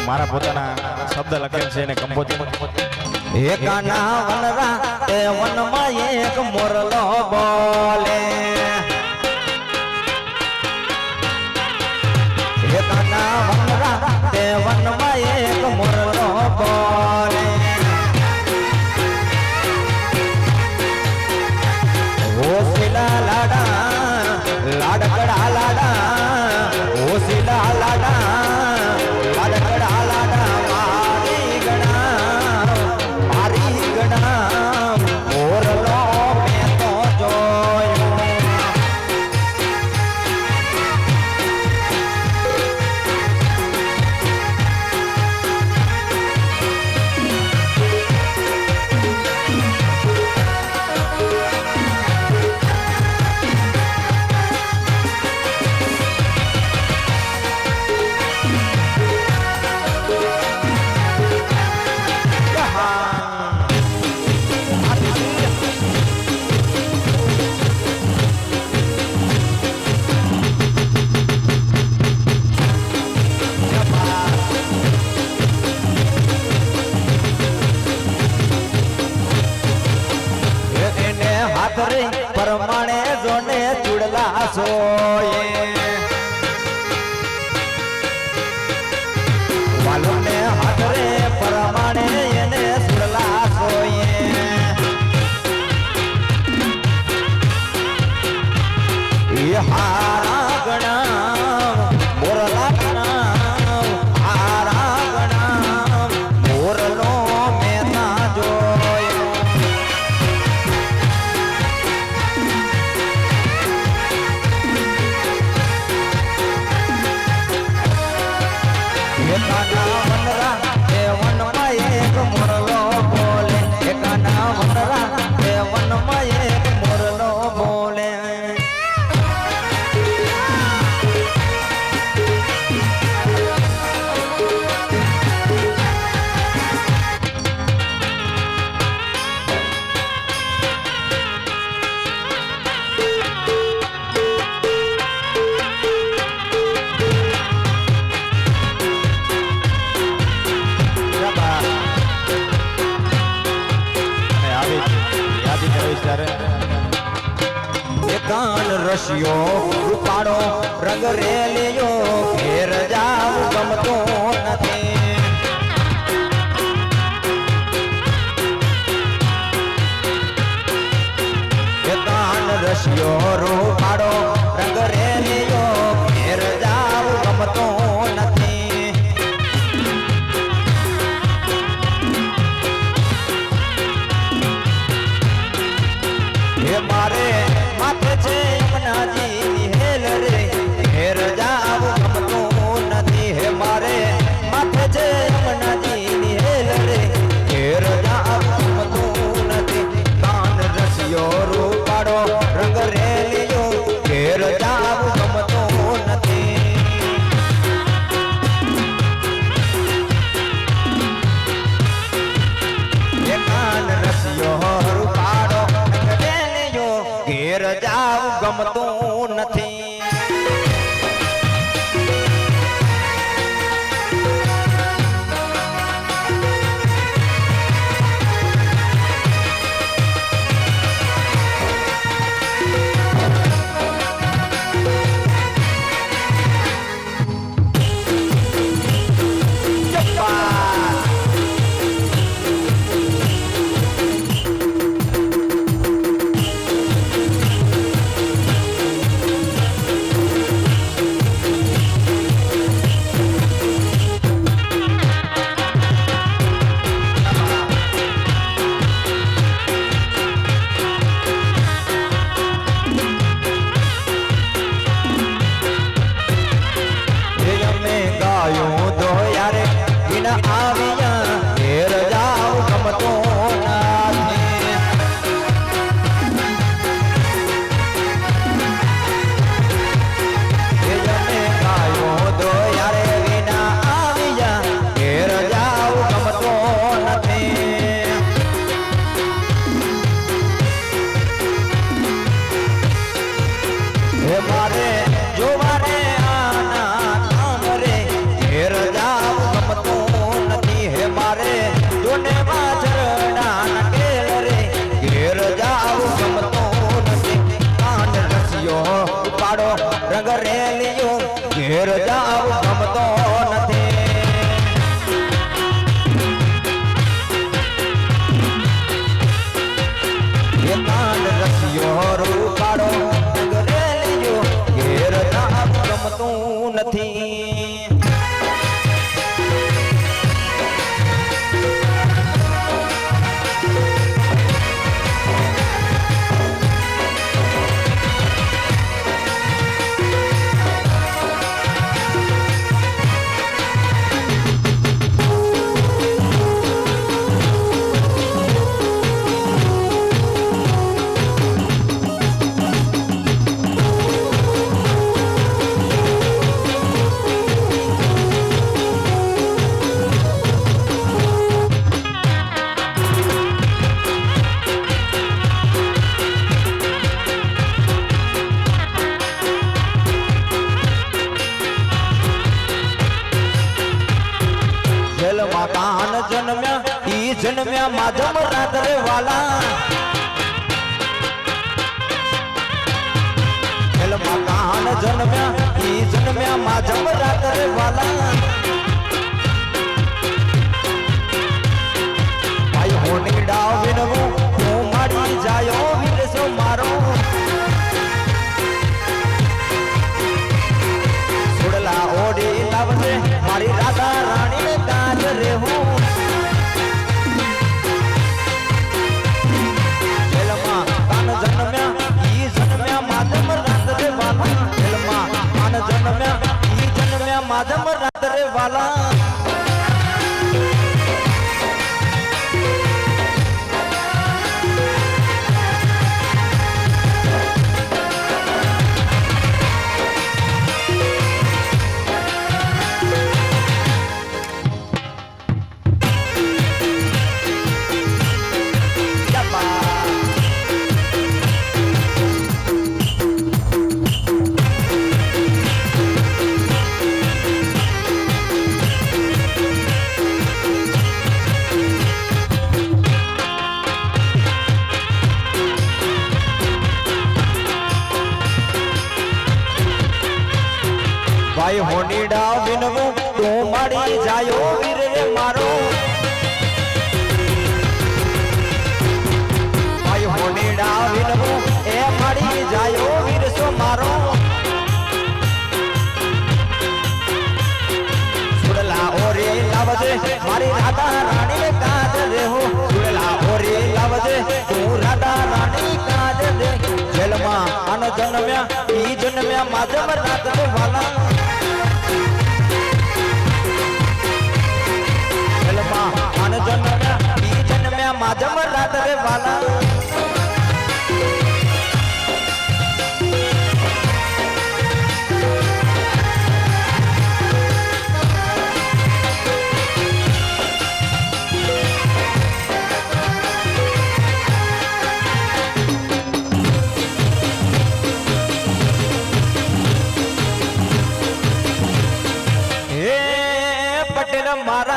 મારા પોતાના શબ્દ લખેલ છે અને કંપોઝ એકાના વનરા તે વનમાં એક મોરલો બોલે એકાના વનરા તે વનમાં એક મોરલો બોલે ઓસીલા લાડા લાડકડા લાડા ઓસીલા લાડા લાડકડા લાડા મારી ગણા મોરલો મેં તો જોયો પરમાણે જોને ચૂડલા સોયે વાલોને હાથ રે પરમાણે એને ચૂડલા સોયે એ હારા ગણા મોરલા ગણા હારા ગણા મોરલો મેના જોયો એકાના વનરા એ વનમાં એક મોરલો બોલે એકાના વનરા એ વનમાં એક મોરલો બોલે કાન રશિયો રૂપાળો રંગ રેલિયો ઘેર જાવ ગમતો નથી કાન રશિયો રૂપાળો રંગ રેલિયો ઘેર જાવ ગમતો નથી મારે માથે છે યમુનાજી હેલ રે ઘેર જાવ ગમતું નથી હે મારે માથે છે યમુનાજી હેલ રે ઘેર જાવ ગમતું નથી કાન રસિયો રૂપાળો રંગ રેલિયો ઘેર જાવ ગમતું નથી હે કાન રસિયો રૂપાળો ઘેર જાવ ગમતું નથી મારે જોવારે આના નામ રે ઘેર જેલમાં કાન જન્મ્યા ઈ જન્મ્યા માધમ રાત્રે વાલા જેલમાં કાન જન્મ્યા ઈ જન્મ્યા માધમ રાત્રે વાલા ભાઈ હોની ડાવ વિનવું હું મારી જાયો વિરસો મારો સુડલા ઓડી લાવજે મારી રાધા રાણી કાજ રે હું જેલમાં કાન જન્મ્યા ઈ જન્મ્યા માધમ રાત્રે વાલા જેલમાં કાન જન્મ્યા ઈ જન્મ્યા માધમ રાત્રે વાલા ભાઈ હોનીડા વિનવું તું મારી જાયો વીર રે મારો ભાઈ હોનીડા વિનવું એ મારી જાયો વીર સો મારો સુડલા ઓરે લાવજે મારી રાધા રાણી કાજ રે હો સુડલા ઓરે લાવજે તું રાધા રાણી કાજ રે જેલમાં આન જન્મ્યા ઈ જન્મ્યા માધવ રાત્રે વાલા આન જન્મ્યા ઈ જન્મ્યા માધવ રાત્રે વાલા પટેલ મારા